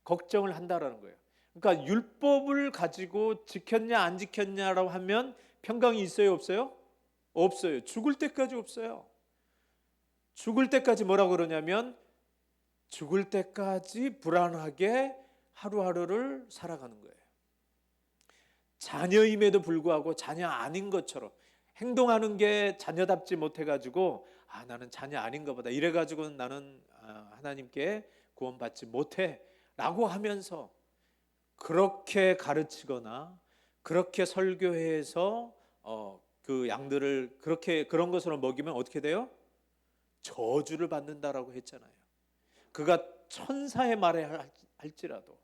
걱정을 한다라는 거예요. 그러니까 율법을 가지고 지켰냐 안 지켰냐라고 하면 평강이 있어요, 없어요? 없어요. 죽을 때까지 없어요. 죽을 때까지 뭐라고 그러냐면 죽을 때까지 불안하게 하루하루를 살아가는 거예요. 자녀임에도 불구하고 자녀 아닌 것처럼 행동하는 게 자녀답지 못해가지고, 아, 나는 자녀 아닌가 보다, 이래가지고 나는 하나님께 구원받지 못해 라고 하면서 그렇게 가르치거나 그렇게 설교해서 그 양들을 그렇게 그런 것으로 먹이면 어떻게 돼요? 저주를 받는다라고 했잖아요. 그가 천사의 말에 할지라도,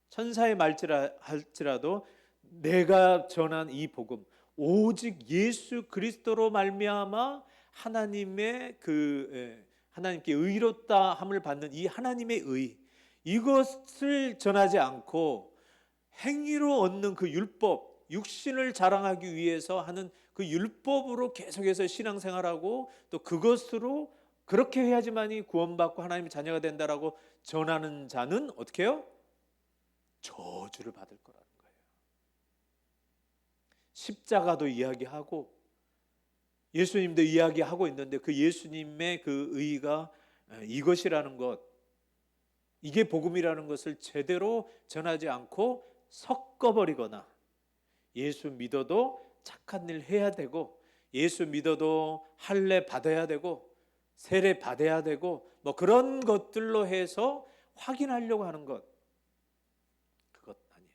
천사의 말지라 할지라도 내가 전한 이 복음, 오직 예수 그리스도로 말미암아 하나님의 하나님께 의롭다함을 받는 이 하나님의 의, 이것을 전하지 않고 행위로 얻는 그 율법, 육신을 자랑하기 위해서 하는 그 율법으로 계속해서 신앙생활하고 또 그것으로 그렇게 해야지만이 구원받고 하나님의 자녀가 된다라고 전하는 자는 어떻게 해요? 저주를 받을 거라는 거예요. 십자가도 이야기하고 예수님도 이야기하고 있는데 그 예수님의 그 의가 이것이라는 것, 이게 복음이라는 것을 제대로 전하지 않고 섞어버리거나, 예수 믿어도 착한 일 해야 되고, 예수 믿어도 할례 받아야 되고, 세례 받아야 되고, 뭐 그런 것들로 해서 확인하려고 하는 것, 그것 아니에요.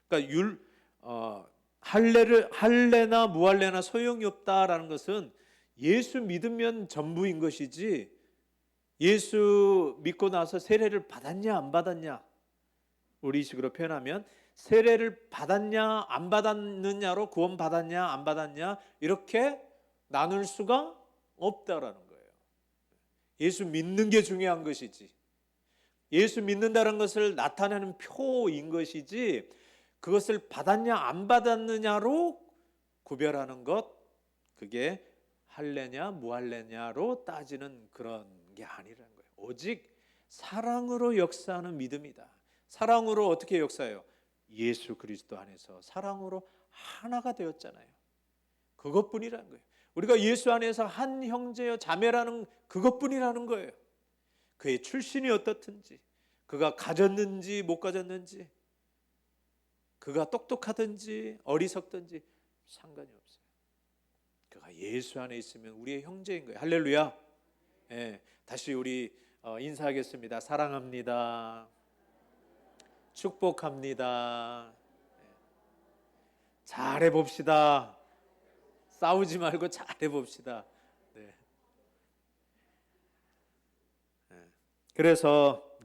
그러니까 할례나 무할례나 소용이 없다라는 것은 예수 믿으면 전부인 것이지, 예수 믿고 나서 세례를 받았냐 안 받았냐, 우리식으로 표현하면 세례를 받았냐 안 받았느냐로 구원 받았냐 안 받았냐 이렇게 나눌 수가 없다라는 거예요. 예수 믿는 게 중요한 것이지, 예수 믿는다는 것을 나타내는 표인 것이지, 그것을 받았냐 안 받았느냐로 구별하는 것, 그게 할례냐 무할례냐로 따지는 그런 게 아니라는 거예요. 오직 사랑으로 역사하는 믿음이다. 사랑으로 어떻게 역사해요? 예수 그리스도 안에서 사랑으로 하나가 되었잖아요. 그것뿐이라는 거예요. 우리가 예수 안에서 한 형제여 자매라는 그것뿐이라는 거예요. 그의 출신이 어떻든지, 그가 가졌는지 못 가졌는지, 그가 똑똑하든지 어리석든지 상관이 없어요. 그가 예수 안에 있으면 우리의 형제인 거예요. 할렐루야. 다시 우리 인사하겠습니다. 사랑합니다. 축복합니다. 잘해봅시다. 싸우지 말고 잘해봅시다. 네. 그래서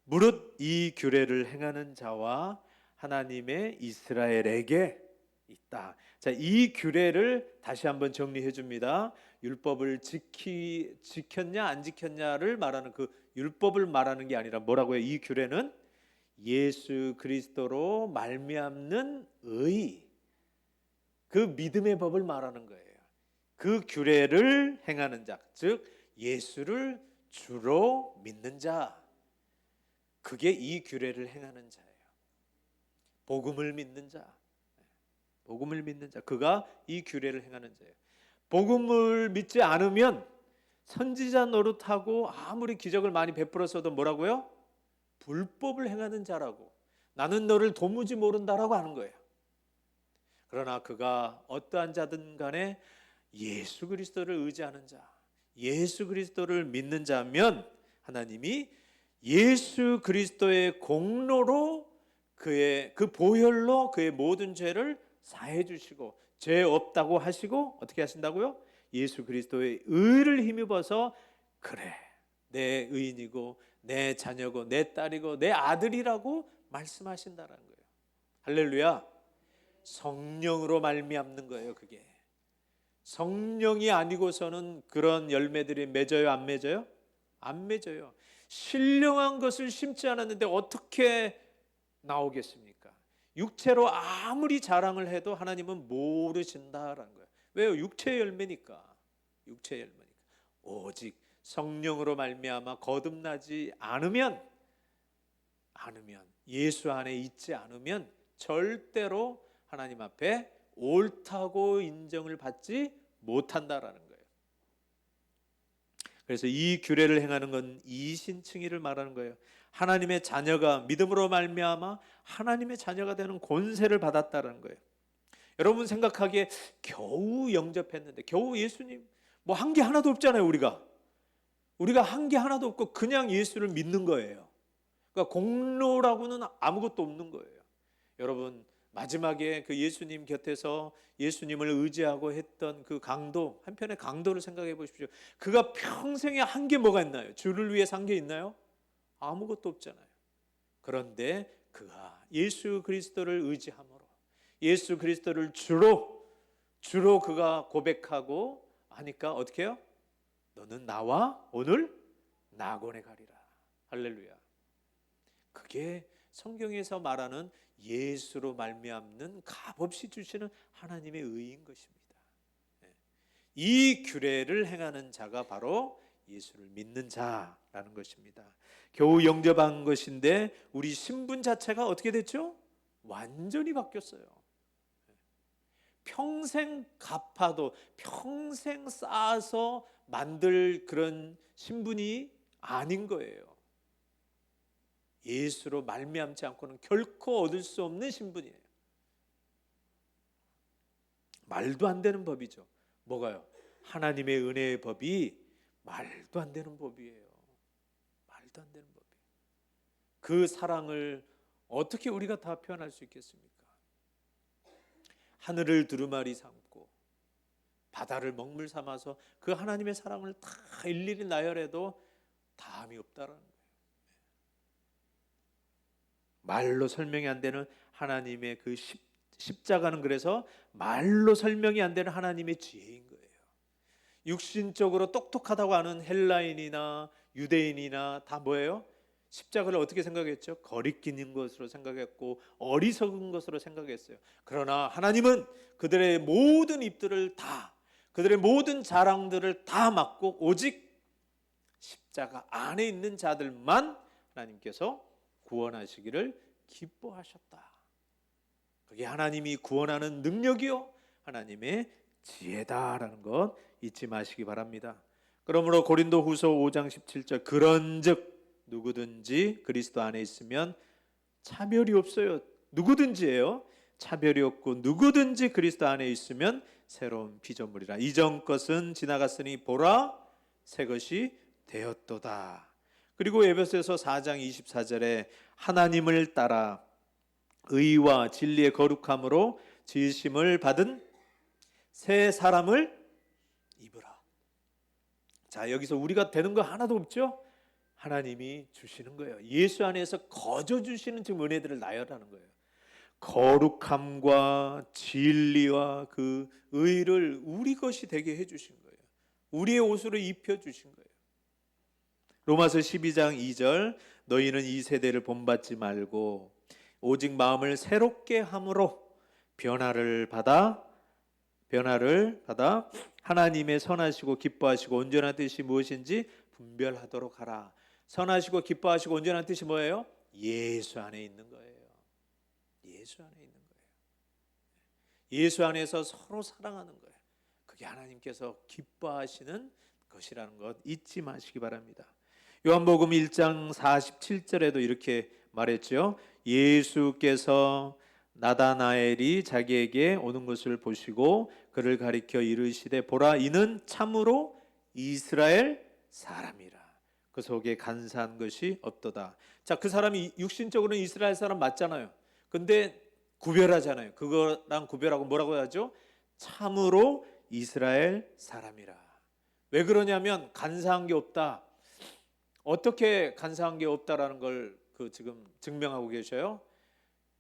무릇 이 규례를 행하는 자와 하나님의 이스라엘에게 있다. 자, 이 규례를 다시 한번 정리해 줍니다. 율법을 지켰냐 안 지켰냐를 말하는 그 율법을 말하는 게 아니라 뭐라고요? 이 규례는 예수 그리스도로 말미암는 의, 그 믿음의 법을 말하는 거예요. 그 규례를 행하는 자, 즉 예수를 주로 믿는 자, 그게 이 규례를 행하는 자예요. 복음을 믿는 자, 복음을 믿는 자, 그가 이 규례를 행하는 자예요. 복음을 믿지 않으면 선지자 노릇하고 아무리 기적을 많이 베풀었어도 뭐라고요? 불법을 행하는 자라고, 나는 너를 도무지 모른다라고 하는 거예요. 그러나 그가 어떠한 자든 간에 예수 그리스도를 의지하는 자, 예수 그리스도를 믿는 자면 하나님이 예수 그리스도의 공로로 그의 그 보혈로 그의 모든 죄를 사해 주시고 죄 없다고 하시고 어떻게 하신다고요? 예수 그리스도의 의를 힘입어서 그래, 내 의인이고 내 자녀고 내 딸이고 내 아들이라고 말씀하신다는 거예요. 할렐루야. 성령으로 말미암는 거예요. 그게 성령이 아니고서는 그런 열매들이 맺어요, 안 맺어요? 안 맺어요. 신령한 것을 심지 않았는데 어떻게 나오겠습니까? 육체로 아무리 자랑을 해도 하나님은 모르신다라는 거예요. 왜요? 육체의 열매니까. 육체의 열매니까. 오직 성령으로 말미암아 거듭나지 않으면 예수 안에 있지 않으면 절대로 하나님 앞에 옳다고 인정을 받지 못한다라는 거예요. 그래서 이 규례를 행하는 건 이신칭의를 말하는 거예요. 하나님의 자녀가 믿음으로 말미암아 하나님의 자녀가 되는 권세를 받았다는 거예요. 여러분 생각하기에 겨우 영접했는데, 겨우 예수님 뭐 한 게 하나도 없잖아요. 우리가 한 게 하나도 없고 그냥 예수를 믿는 거예요. 그러니까 공로라고는 아무것도 없는 거예요. 여러분 마지막에 그 예수님 곁에서 예수님을 의지하고 했던 그 강도, 한편의 강도를 생각해 보십시오. 그가 평생에 한 게 뭐가 있나요? 주를 위해 산 게 있나요? 아무것도 없잖아요. 그런데 그가 예수 그리스도를 의지함으로 예수 그리스도를 주로 그가 고백하고 하니까 어떻게 해요? 너는 나와 오늘 낙원에 가리라. 할렐루야. 그게 성경에서 말하는 예수로 말미암는 값없이 주시는 하나님의 의인 것입니다. 이 규례를 행하는 자가 바로 예수를 믿는 자라는 것입니다. 겨우 영접한 것인데 우리 신분 자체가 어떻게 됐죠? 완전히 바뀌었어요. 평생 갚아도 평생 쌓아서 만들 그런 신분이 아닌 거예요. 예수로 말미암지 않고는 결코 얻을 수 없는 신분이에요. 말도 안 되는 법이죠. 뭐가요? 하나님의 은혜의 법이 말도 안 되는 법이에요. 말도 안 되는 법이에요. 그 사랑을 어떻게 우리가 다 표현할 수 있겠습니까? 하늘을 두루마리 삼고 바다를 먹물 삼아서 그 하나님의 사랑을 다 일일이 나열해도 다함이 없다라는 거예요. 말로 설명이 안 되는 하나님의 그 십자가는 그래서 말로 설명이 안 되는 하나님의 지혜인 거예요. 육신적으로 똑똑하다고 하는 헬라인이나 유대인이나 다 뭐예요? 십자가를 어떻게 생각했죠? 거리끼는 것으로 생각했고 어리석은 것으로 생각했어요. 그러나 하나님은 그들의 모든 입들을 다, 그들의 모든 자랑들을 다 막고 오직 십자가 안에 있는 자들만 하나님께서 구원하시기를 기뻐하셨다. 그게 하나님이 구원하는 능력이요 하나님의 지혜다라는 것 잊지 마시기 바랍니다. 그러므로 고린도후서 5장 17절 그런즉 누구든지 그리스도 안에 있으면 차별이 없어요. 누구든지예요. 차별이 없고 누구든지 그리스도 안에 있으면 새로운 피조물이라. 이전 것은 지나갔으니 보라 새 것이 되었도다. 그리고 에베소서 4장 24절에 하나님을 따라 의와 진리의 거룩함으로 지으심을 받은 새 사람을 입으라. 자, 여기서 우리가 되는 거 하나도 없죠? 하나님이 주시는 거예요. 예수 안에서 거저 주시는 지금 은혜들을 나열하는 거예요. 거룩함과 진리와 그 의를 우리 것이 되게 해주신 거예요. 우리의 옷으로 입혀주신 거예요. 로마서 12장 2절 너희는 이 세대를 본받지 말고 오직 마음을 새롭게 함으로 변화를 받아 하나님의 선하시고 기뻐하시고 온전한 뜻이 무엇인지 분별하도록 하라. 선하시고 기뻐하시고 온전한 뜻이 뭐예요? 예수 안에 있는 거예요. 예수 예수 안에 있는 거예요. 예수 안에서 서로 사랑하는 거예요. 그게 하나님께서 기뻐하시는 것이라는 것 잊지 마시기 바랍니다. 요한복음 1장 47절에도 이렇게 말했죠. 예수께서 나다나엘이 자기에게 오는 것을 보시고 그를 가리켜 이르시되 보라 이는 참으로 이스라엘 사람이라. 그 속에 간사한 것이 없도다. 자, 그 사람이 육신적으로는 이스라엘 사람 맞잖아요. 근데 구별하잖아요. 그거랑 구별하고 뭐라고 하죠? 참으로 이스라엘 사람이라. 왜 그러냐면 간사한 게 없다. 어떻게 간사한 게 없다라는 걸 지금 증명하고 계셔요.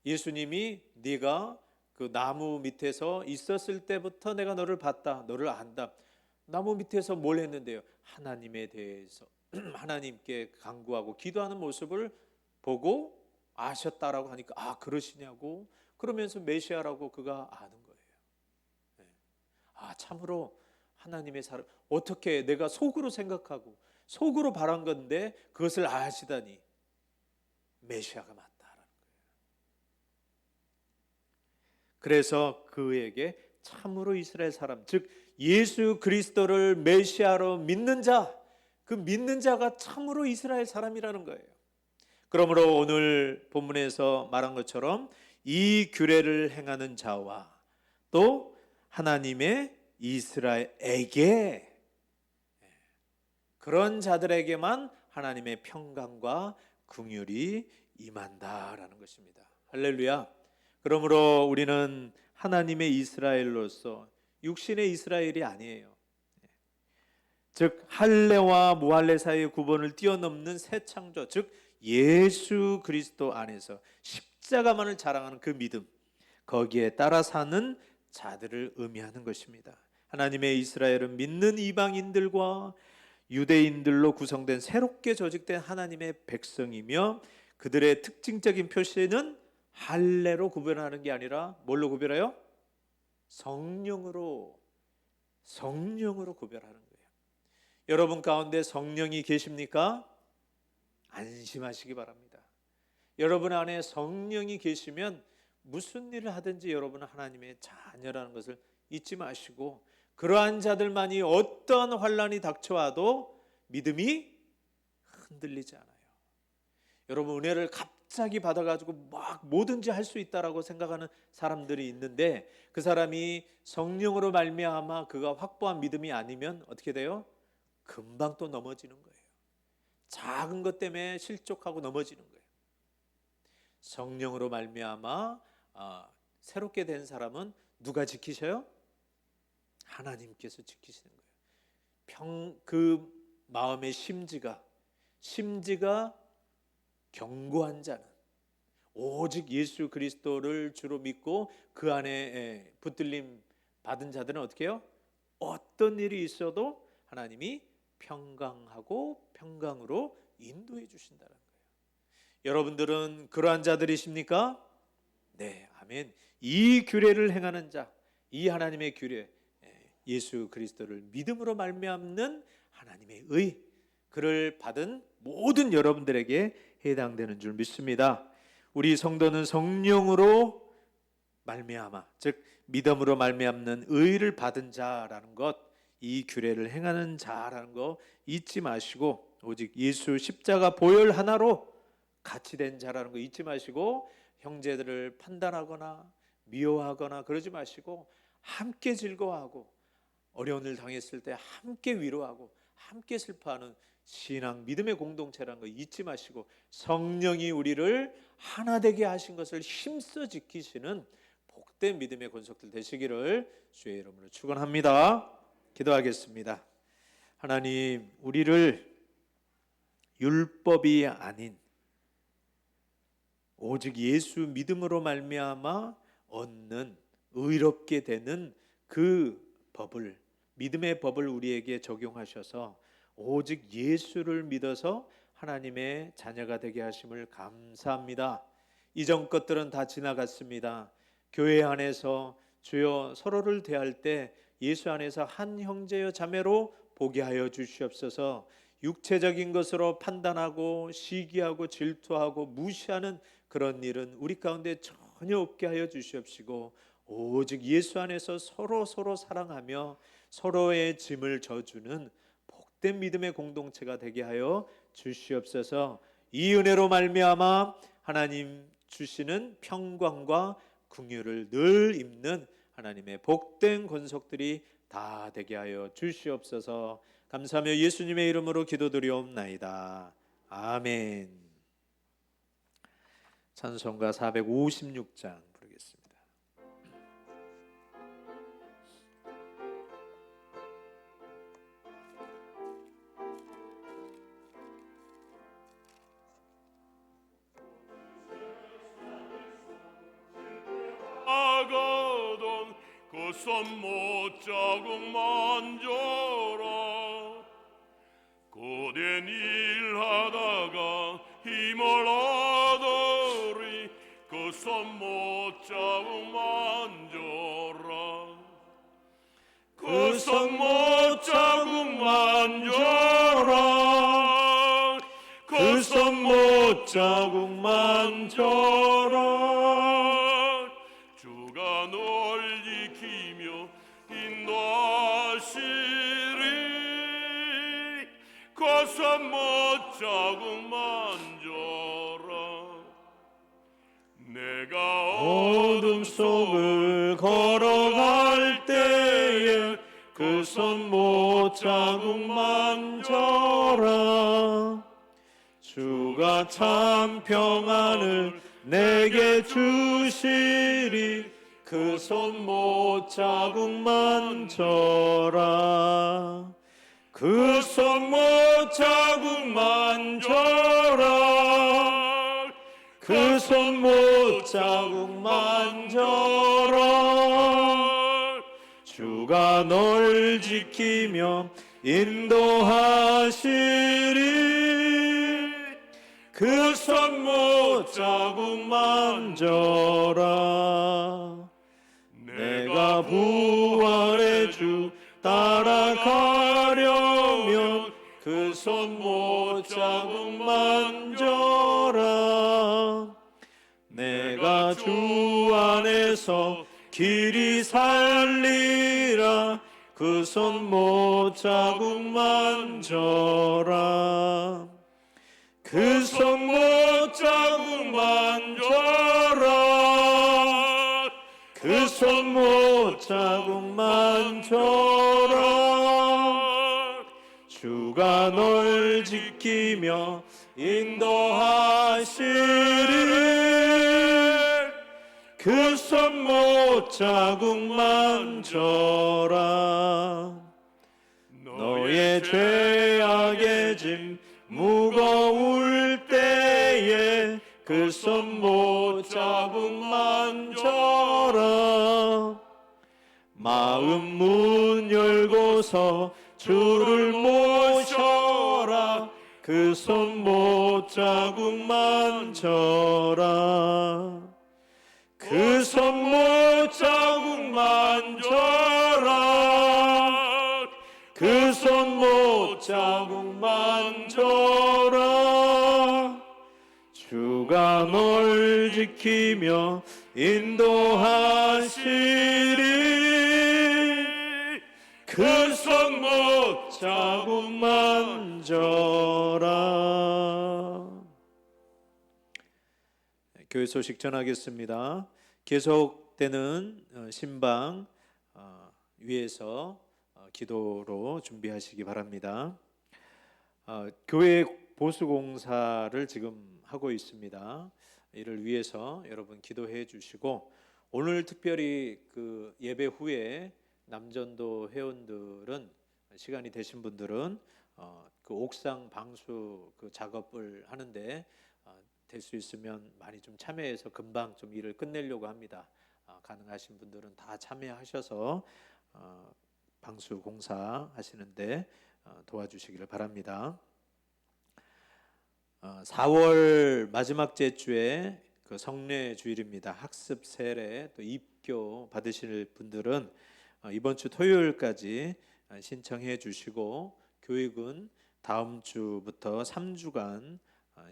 예수님이 네가 그 나무 밑에서 있었을 때부터 내가 너를 봤다. 너를 안다. 나무 밑에서 뭘 했는데요? 하나님에 대해서 하나님께 간구하고 기도하는 모습을 보고 아셨다라고 하니까 아 그러시냐고 그러면서 메시아라고 그가 아는 거예요. 아 참으로 하나님의 사람 어떻게 내가 속으로 생각하고 속으로 바란 건데 그것을 아시다니 메시아가 맞다라는 거예요. 그래서 그에게 참으로 이스라엘 사람 즉 예수 그리스도를 메시아로 믿는 자 그 믿는 자가 참으로 이스라엘 사람이라는 거예요. 그러므로 오늘 본문에서 말한 것처럼 이 규례를 행하는 자와 또 하나님의 이스라엘에게 그런 자들에게만 하나님의 평강과 긍휼이 임한다라는 것입니다. 할렐루야. 그러므로 우리는 하나님의 이스라엘로서 육신의 이스라엘이 아니에요. 즉 할례와 무할례 사이의 구분을 뛰어넘는 새 창조 즉 예수 그리스도 안에서 십자가만을 자랑하는 그 믿음 거기에 따라 사는 자들을 의미하는 것입니다. 하나님의 이스라엘은 믿는 이방인들과 유대인들로 구성된 새롭게 조직된 하나님의 백성이며 그들의 특징적인 표시는 할례로 구별하는 게 아니라 뭘로 구별해요? 성령으로 구별하는 거예요. 여러분 가운데 성령이 계십니까? 안심하시기 바랍니다. 여러분 안에 성령이 계시면 무슨 일을 하든지 여러분은 하나님의 자녀라는 것을 잊지 마시고 그러한 자들만이 어떤 환난이 닥쳐와도 믿음이 흔들리지 않아요. 여러분 은혜를 갑자기 받아가지고 막 뭐든지 할 수 있다라고 생각하는 사람들이 있는데 그 사람이 성령으로 말미암아 그가 확보한 믿음이 아니면 어떻게 돼요? 금방 또 넘어지는 거예요. 작은 것 때문에 실족하고 넘어지는 거예요. 성령으로 말미암아 새롭게 된 사람은 누가 지키셔요? 하나님께서 지키시는 거예요. 그 마음의 심지가 견고한 자는 오직 예수 그리스도를 주로 믿고 그 안에 붙들림 받은 자들은 어떻게 해요? 어떤 일이 있어도 하나님이 평강하고 평강으로 인도해 주신다는 거예요. 여러분들은 그러한 자들이십니까? 네, 아멘. 이 규례를 행하는 자, 이 하나님의 규례, 예수 그리스도를 믿음으로 말미암는 하나님의 의, 그를 받은 모든 여러분들에게 해당되는 줄 믿습니다. 우리 성도는 성령으로 말미암아, 즉 믿음으로 말미암는 의를 받은 자라는 것, 이 규례를 행하는 자라는 거 잊지 마시고 오직 예수 십자가 보혈 하나로 같이 된 자라는 거 잊지 마시고 형제들을 판단하거나 미워하거나 그러지 마시고 함께 즐거워하고 어려운 일 당했을 때 함께 위로하고 함께 슬퍼하는 신앙 믿음의 공동체라는 거 잊지 마시고 성령이 우리를 하나 되게 하신 것을 힘써 지키시는 복된 믿음의 권속들 되시기를 주의 이름으로 축원합니다. 기도하겠습니다. 하나님, 우리를 율법이 아닌 오직 예수 믿음으로 말미암아 얻는 의롭게 되는 그 법을, 믿음의 법을 우리에게 적용하셔서 오직 예수를 믿어서 하나님의 자녀가 되게 하심을 감사합니다. 이전 것들은 다 지나갔습니다. 교회 안에서 주여 서로를 대할 때 예수 안에서 한 형제여 자매로 보게 하여 주시옵소서. 육체적인 것으로 판단하고 시기하고 질투하고 무시하는 그런 일은 우리 가운데 전혀 없게 하여 주시옵시고 오직 예수 안에서 서로 사랑하며 서로의 짐을 져주는 복된 믿음의 공동체가 되게 하여 주시옵소서. 이 은혜로 말미암아 하나님 주시는 평강과 긍휼을 늘 입는 하나님의 복된 권속들이 다 되게 하여 주시옵소서. 감사하며 예수님의 이름으로 기도드리옵나이다. 아멘. 찬송가 456장 부르겠습니다. 아가던 그 손못자국 만져라. 고된 일하다가 힘을 얻으리. 그 손못자국 만져라. 그 손못자국 만져라. 그 손못자국 만져라. 주가 널 지키며 인도하시리. 그 손못자국 만져라. 내가 어둠 속을 걸어갈 때에 그 손못자국 만져라. 주가 참 평안을 내게 주시리. 그 손못자국 만져라. 그 손못자국 만져라. 그 손못자국 만져라. 주가 널 지키며 인도하시리. 그 손못자국 만져라. 내가 부활의 주 따라가려면 그 손못자국 만져라. 내가 주 안에서 길이 살리라. 그 손못자국 만져라. 그 손못자국 만져라. 그 손못자국 만져라. 주가 널 지키며 인도하시리. 그 손못자국 만져라. 너의 죄악의 짐 무거울 때에 그 손못자국 만져라. 마음 문 열고서 주를 모셔라. 그 손못자국 만져라. 그 손못자국 만져라. 그 손못자국 만져라. 주가 널 지키며 인도하시리. 그 손못자국 만져라. 교회 소식 전하겠습니다. 계속되는 신방 위에서 기도로 준비하시기 바랍니다. 교회 보수공사를 지금 하고 있습니다. 이를 위해서 여러분 기도해 주시고, 오늘 특별히 그 예배 후에 남전도 회원들은 시간이 되신 분들은 그 옥상 방수 그 작업을 하는데 될 수 있으면 많이 좀 참여해서 금방 좀 일을 끝내려고 합니다. 가능하신 분들은 다 참여하셔서 방수 공사 하시는데 도와주시기를 바랍니다. 4월 마지막 주에 그 성례 주일입니다. 학습 세례 또 입교 받으실 분들은 이번 주 토요일까지 신청해 주시고, 교육은 다음 주부터 3주간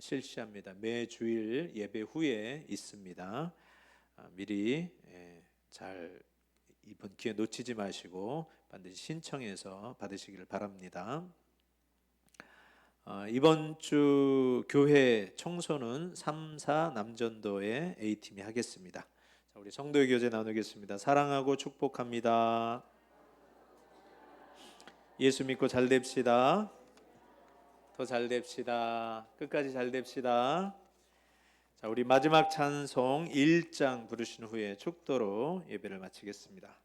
실시합니다. 매 주일 예배 후에 있습니다. 미리 잘 이번 기회 놓치지 마시고 반드시 신청해서 받으시기를 바랍니다. 이번 주 교회 청소는 3, 4 남전도의 A팀이 하겠습니다. 자, 우리 성도의 교제 나누겠습니다. 사랑하고 축복합니다. 예수 믿고 잘 됩시다. 더 잘 됩시다. 끝까지 잘 됩시다. 자, 우리 마지막 찬송 1장 부르신 후에 축도로 예배를 마치겠습니다.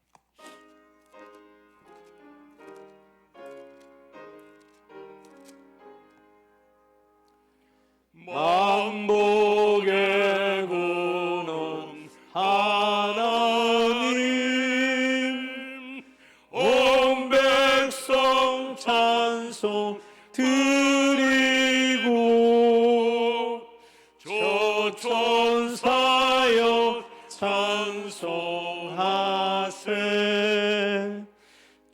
만복의 근원 하나님 온 백성 찬송 드리고 저 천사여 찬송하세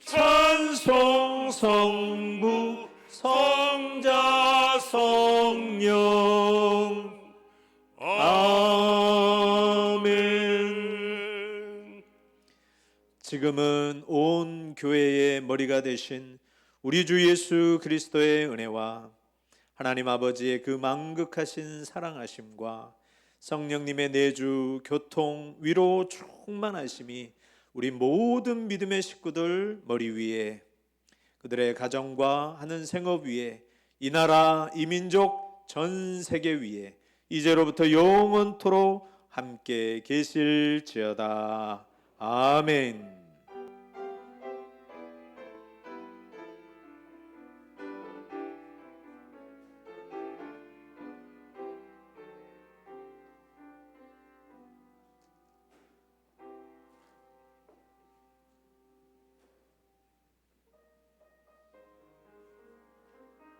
찬송 성부 성자 성령 아멘. 지금은 온 교회의 머리가 되신 우리 주 예수 그리스도의 은혜와 하나님 아버지의 그 만극하신 사랑하심과 성령님의 내주 교통 위로 충만하심이 우리 모든 믿음의 식구들 머리 위에, 그들의 가정과 하는 생업 위에, 이 나라 이 민족 전 세계 위에 이제로부터 영원토록 함께 계실지어다. 아멘.